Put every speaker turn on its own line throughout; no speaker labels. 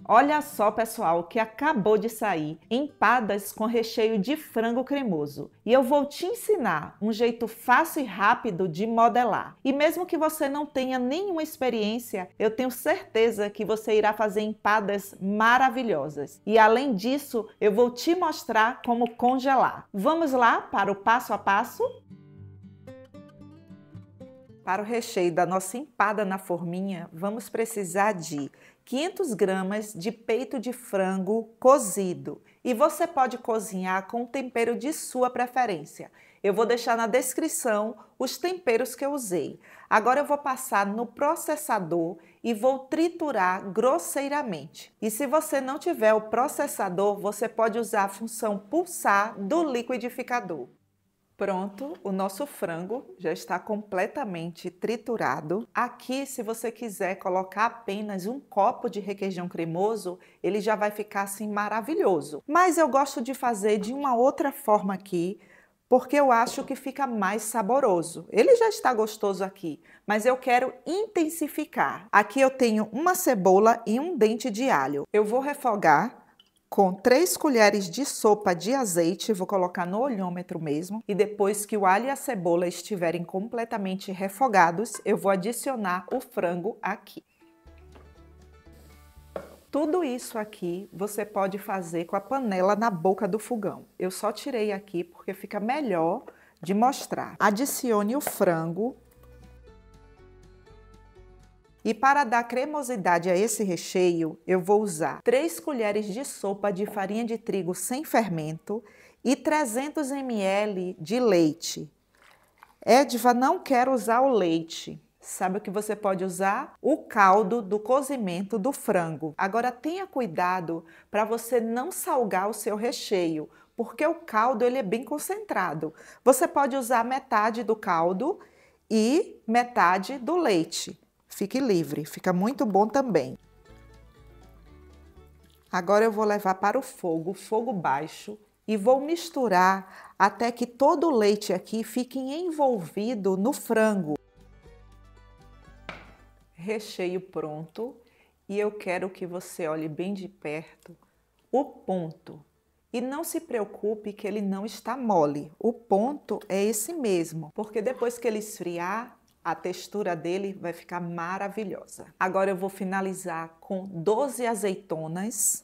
Olha só, pessoal, que acabou de sair empadas com recheio de frango cremoso. E eu vou te ensinar um jeito fácil e rápido de modelar. E mesmo que você não tenha nenhuma experiência, eu tenho certeza que você irá fazer empadas maravilhosas. E além disso, eu vou te mostrar como congelar. Vamos lá para o passo a passo? Para o recheio da nossa empada na forminha, vamos precisar de 500 gramas de peito de frango cozido. E você pode cozinhar com o tempero de sua preferência. Eu vou deixar na descrição os temperos que eu usei. Agora eu vou passar no processador e vou triturar grosseiramente. E se você não tiver o processador, você pode usar a função pulsar do liquidificador. Pronto, o nosso frango já está completamente triturado. Aqui, se você quiser colocar apenas um copo de requeijão cremoso, ele já vai ficar assim maravilhoso. Mas eu gosto de fazer de uma outra forma aqui, porque eu acho que fica mais saboroso. Ele já está gostoso aqui, mas eu quero intensificar. Aqui eu tenho uma cebola e um dente de alho. Eu vou refogar com 3 colheres de sopa de azeite, vou colocar no olhômetro mesmo, e depois que o alho e a cebola estiverem completamente refogados, eu vou adicionar o frango aqui. Tudo isso aqui você pode fazer com a panela na boca do fogão. Eu só tirei aqui porque fica melhor de mostrar. Adicione o frango. E para dar cremosidade a esse recheio, eu vou usar 3 colheres de sopa de farinha de trigo sem fermento e 300 ml de leite. Edva, não quero usar o leite. Sabe o que você pode usar? O caldo do cozimento do frango. Agora tenha cuidado para você não salgar o seu recheio, porque o caldo ele é bem concentrado. Você pode usar metade do caldo e metade do leite. Fique livre, fica muito bom também. Agora eu vou levar para o fogo baixo, e vou misturar até que todo o leite aqui fique envolvido no frango. Recheio pronto, e eu quero que você olhe bem de perto o ponto. E não se preocupe que ele não está mole, o ponto é esse mesmo, porque depois que ele esfriar, a textura dele vai ficar maravilhosa. Agora eu vou finalizar com 12 azeitonas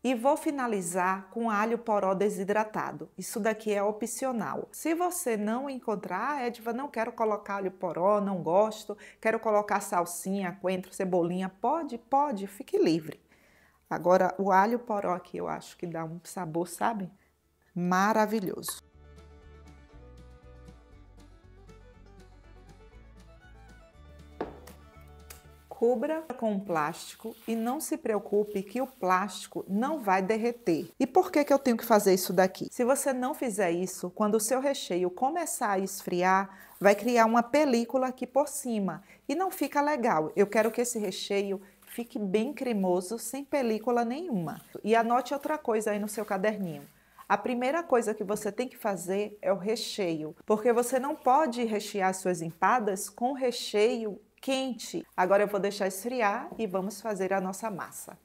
e vou finalizar com alho poró desidratado. Isso daqui é opcional. Se você não encontrar, Edva, não quero colocar alho poró, não gosto, quero colocar salsinha, coentro, cebolinha, pode, fique livre. Agora o alho poró aqui eu acho que dá um sabor, sabe? Maravilhoso. Cubra com plástico e não se preocupe que o plástico não vai derreter. E por que eu tenho que fazer isso daqui? Se você não fizer isso, quando o seu recheio começar a esfriar, vai criar uma película aqui por cima e não fica legal. Eu quero que esse recheio fique bem cremoso, sem película nenhuma. E anote outra coisa aí no seu caderninho. A primeira coisa que você tem que fazer é o recheio, porque você não pode rechear suas empadas com recheio quente. Agora eu vou deixar esfriar e vamos fazer a nossa massa.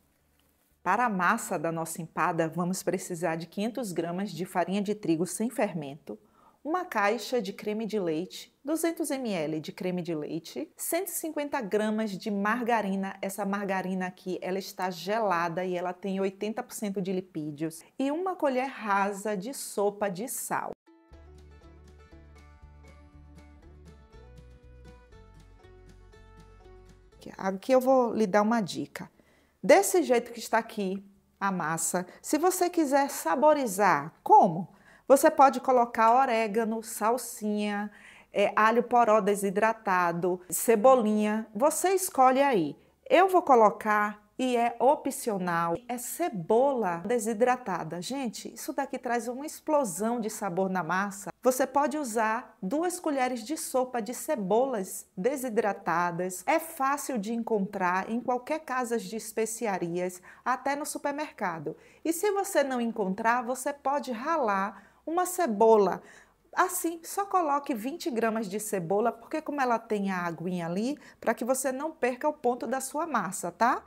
Para a massa da nossa empada, vamos precisar de 500 gramas de farinha de trigo sem fermento, uma caixa de creme de leite, 200 ml de creme de leite, 150 gramas de margarina. Essa margarina aqui, ela está gelada e ela tem 80% de lipídios, e uma colher rasa de sopa de sal. Aqui eu vou lhe dar uma dica. Desse jeito que está aqui a massa, se você quiser saborizar, como? Você pode colocar orégano, salsinha, alho poró desidratado, cebolinha, você escolhe aí. Eu vou colocar, e é opcional, é cebola desidratada. Gente, isso daqui traz uma explosão de sabor na massa. Você pode usar 2 colheres de sopa de cebolas desidratadas. É fácil de encontrar em qualquer casa de especiarias, até no supermercado. E se você não encontrar, você pode ralar uma cebola. Assim, só coloque 20 gramas de cebola, porque como ela tem a aguinha ali, para que você não perca o ponto da sua massa, tá?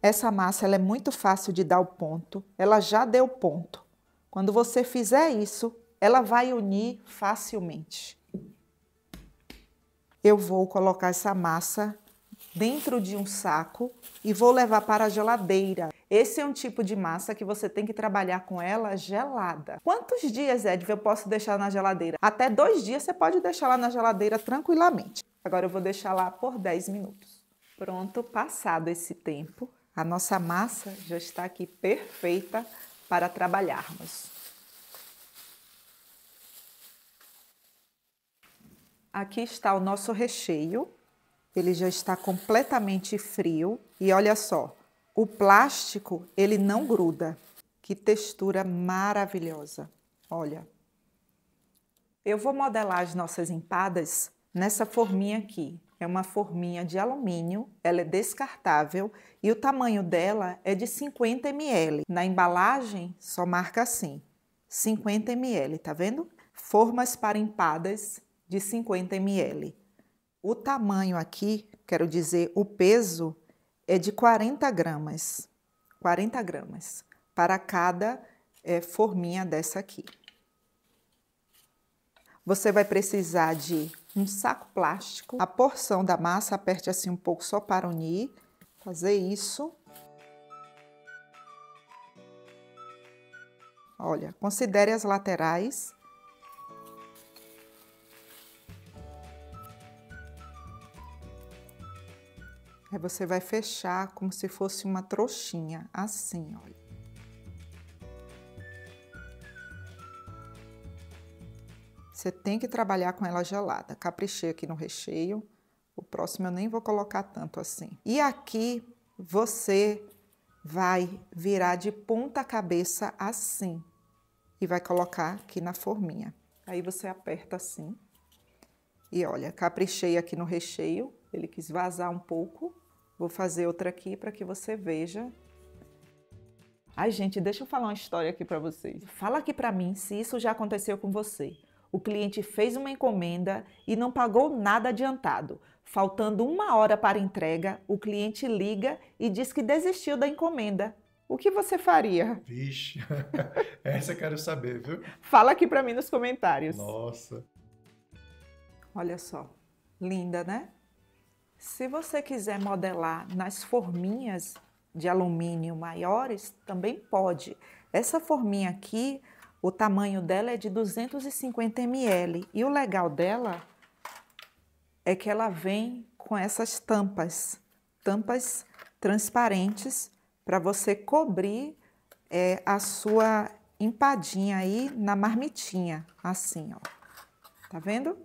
Essa massa ela é muito fácil de dar o ponto, ela já deu ponto. Quando você fizer isso, ela vai unir facilmente. Eu vou colocar essa massa dentro de um saco e vou levar para a geladeira. Esse é um tipo de massa que você tem que trabalhar com ela gelada. Quantos dias, Edv, eu posso deixar na geladeira? Até 2 dias você pode deixar lá na geladeira tranquilamente. Agora eu vou deixar lá por 10 minutos. Pronto, passado esse tempo, a nossa massa já está aqui perfeita para trabalharmos. Aqui está o nosso recheio. Ele já está completamente frio e olha só, o plástico ele não gruda. Que textura maravilhosa, olha. Eu vou modelar as nossas empadas nessa forminha aqui. É uma forminha de alumínio, ela é descartável e o tamanho dela é de 50 ml. Na embalagem só marca assim, 50 ml, tá vendo? Formas para empadas de 50 ml. O tamanho aqui, quero dizer, o peso é de 40 gramas. 40 gramas para cada forminha dessa aqui. Você vai precisar de um saco plástico. A porção da massa, aperte assim um pouco só para unir. Fazer isso. Olha, considere as laterais. Aí você vai fechar como se fosse uma trouxinha, assim, olha. Você tem que trabalhar com ela gelada. Caprichei aqui no recheio. O próximo eu nem vou colocar tanto assim. E aqui você vai virar de ponta cabeça assim. E vai colocar aqui na forminha. Aí você aperta assim. E olha, caprichei aqui no recheio. Ele quis vazar um pouco. Vou fazer outra aqui para que você veja. Ai, gente, deixa eu falar uma história aqui para vocês. Fala aqui para mim se isso já aconteceu com você. O cliente fez uma encomenda e não pagou nada adiantado. Faltando 1 hora para entrega, o cliente liga e diz que desistiu da encomenda. O que você faria?
Vixe, essa eu quero saber, viu?
Fala aqui para mim nos comentários.
Nossa.
Olha só, linda, né? Se você quiser modelar nas forminhas de alumínio maiores, também pode. Essa forminha aqui, o tamanho dela é de 250 ml. E o legal dela é que ela vem com essas tampas transparentes para você cobrir a sua empadinha aí na marmitinha, assim, ó. Tá vendo?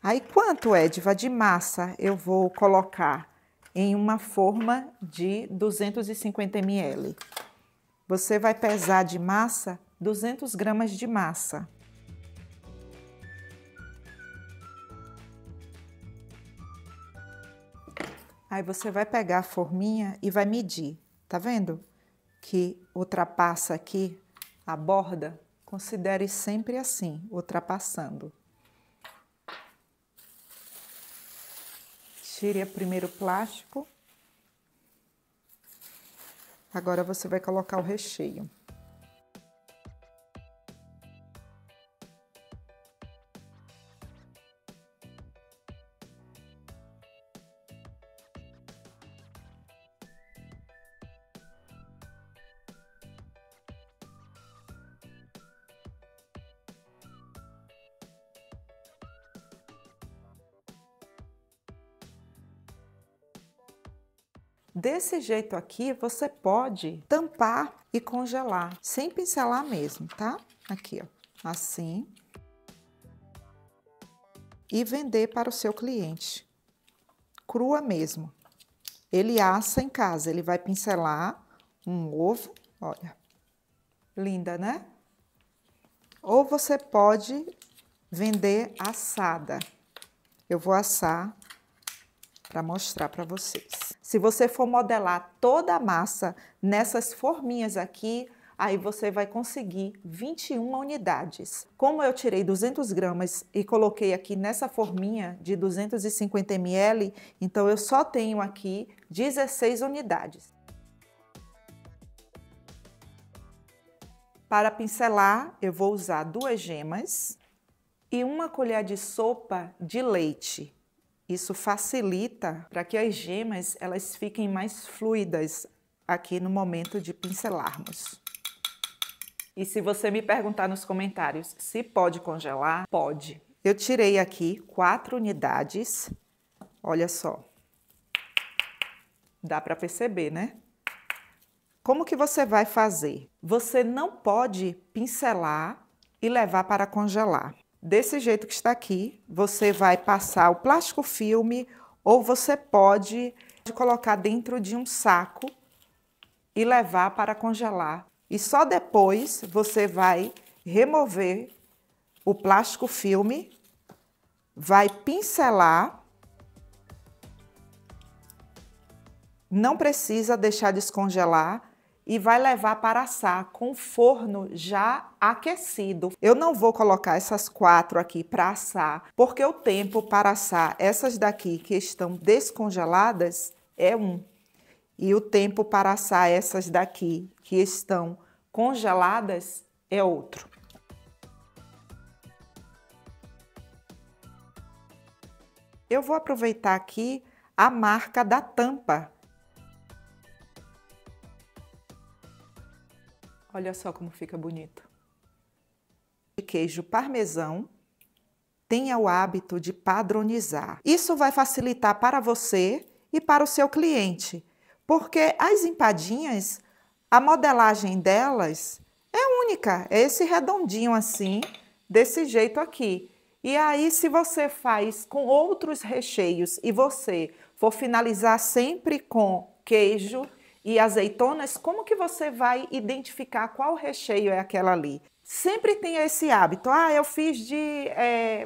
Aí, quanto, Edva, de massa eu vou colocar em uma forma de 250 ml? Você vai pesar de massa 200 gramas de massa. Aí você vai pegar a forminha e vai medir. Tá vendo? Que ultrapassa aqui a borda. Considere sempre assim, ultrapassando. Tire primeiro o plástico. Agora você vai colocar o recheio. Desse jeito aqui, você pode tampar e congelar, sem pincelar mesmo, tá? Aqui, ó, assim. E vender para o seu cliente, crua mesmo. Ele assa em casa, ele vai pincelar um ovo, olha, linda, né? Ou você pode vender assada. Eu vou assar para mostrar para vocês. Se você for modelar toda a massa nessas forminhas aqui, aí você vai conseguir 21 unidades. Como eu tirei 200 gramas e coloquei aqui nessa forminha de 250 ml, então eu só tenho aqui 16 unidades. Para pincelar, eu vou usar 2 gemas e 1 colher de sopa de leite. Isso facilita para que as gemas elas fiquem mais fluidas aqui no momento de pincelarmos. E se você me perguntar nos comentários se pode congelar, pode. Eu tirei aqui 4 unidades, olha só. Dá para perceber, né? Como que você vai fazer? Você não pode pincelar e levar para congelar. Desse jeito que está aqui, você vai passar o plástico filme ou você pode colocar dentro de um saco e levar para congelar. E só depois você vai remover o plástico filme, vai pincelar. Não precisa deixar descongelar e vai levar para assar com o forno já aquecido. Eu não vou colocar essas 4 aqui para assar, porque o tempo para assar essas daqui que estão descongeladas é 1. E o tempo para assar essas daqui que estão congeladas é outro. Eu vou aproveitar aqui a marca da tampa. Olha só como fica bonito. De queijo parmesão, tenha o hábito de padronizar. Isso vai facilitar para você e para o seu cliente, porque as empadinhas, a modelagem delas é única, é esse redondinho assim, desse jeito aqui. E aí, se você faz com outros recheios e você for finalizar sempre com queijo e azeitonas, como que você vai identificar qual recheio é aquela ali? Sempre tenha esse hábito. Ah, eu fiz de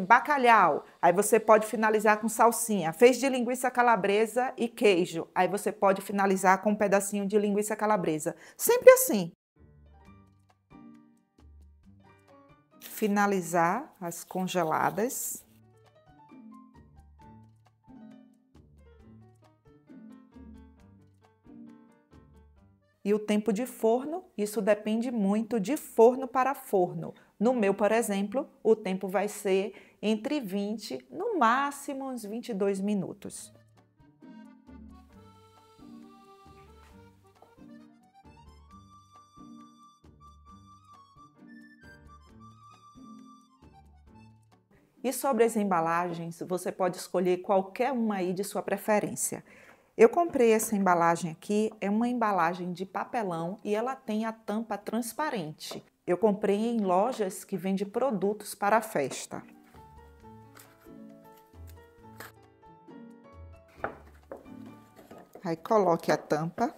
bacalhau. Aí você pode finalizar com salsinha. Fez de linguiça calabresa e queijo. Aí você pode finalizar com um pedacinho de linguiça calabresa. Sempre assim. Finalizar as congeladas. E o tempo de forno, isso depende muito de forno para forno. No meu, por exemplo, o tempo vai ser entre 20, no máximo uns 22 minutos. E sobre as embalagens, você pode escolher qualquer uma aí de sua preferência. Eu comprei essa embalagem aqui, é uma embalagem de papelão e ela tem a tampa transparente. Eu comprei em lojas que vendem produtos para a festa. Aí coloque a tampa,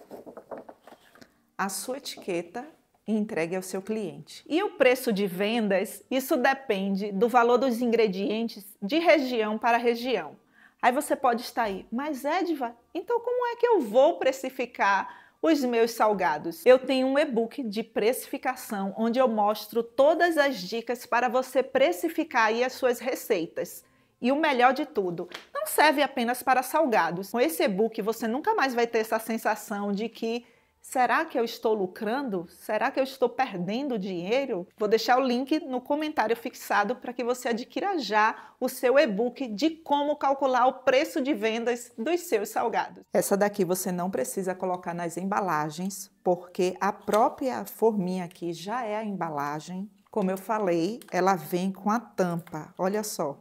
a sua etiqueta e entregue ao seu cliente. E o preço de vendas, isso depende do valor dos ingredientes de região para região. Aí você pode estar aí, mas Edva, então como é que eu vou precificar os meus salgados? Eu tenho um e-book de precificação, onde eu mostro todas as dicas para você precificar aí as suas receitas. E o melhor de tudo, não serve apenas para salgados. Com esse e-book você nunca mais vai ter essa sensação de que será que eu estou lucrando? Será que eu estou perdendo dinheiro? Vou deixar o link no comentário fixado para que você adquira já o seu e-book de como calcular o preço de vendas dos seus salgados. Essa daqui você não precisa colocar nas embalagens, porque a própria forminha aqui já é a embalagem. Como eu falei, ela vem com a tampa, olha só.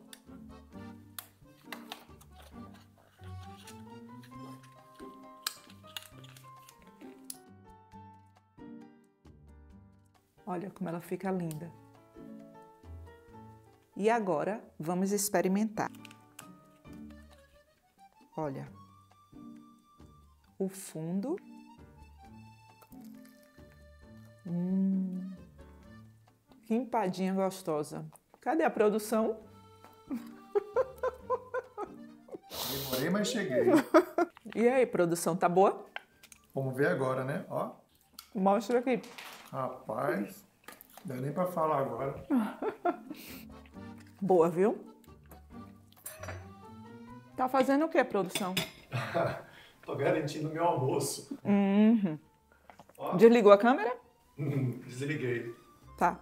Olha como ela fica linda. E agora, vamos experimentar. Olha. O fundo. Que empadinha gostosa. Cadê a produção?
Demorei, mas cheguei.
E aí, produção, tá boa?
Vamos ver agora, né? Ó.
Mostra aqui.
Rapaz, não dá nem pra falar agora.
Boa, viu? Tá fazendo o que, produção?
Tô garantindo meu almoço.
Desligou a câmera?
Desliguei.
Tá.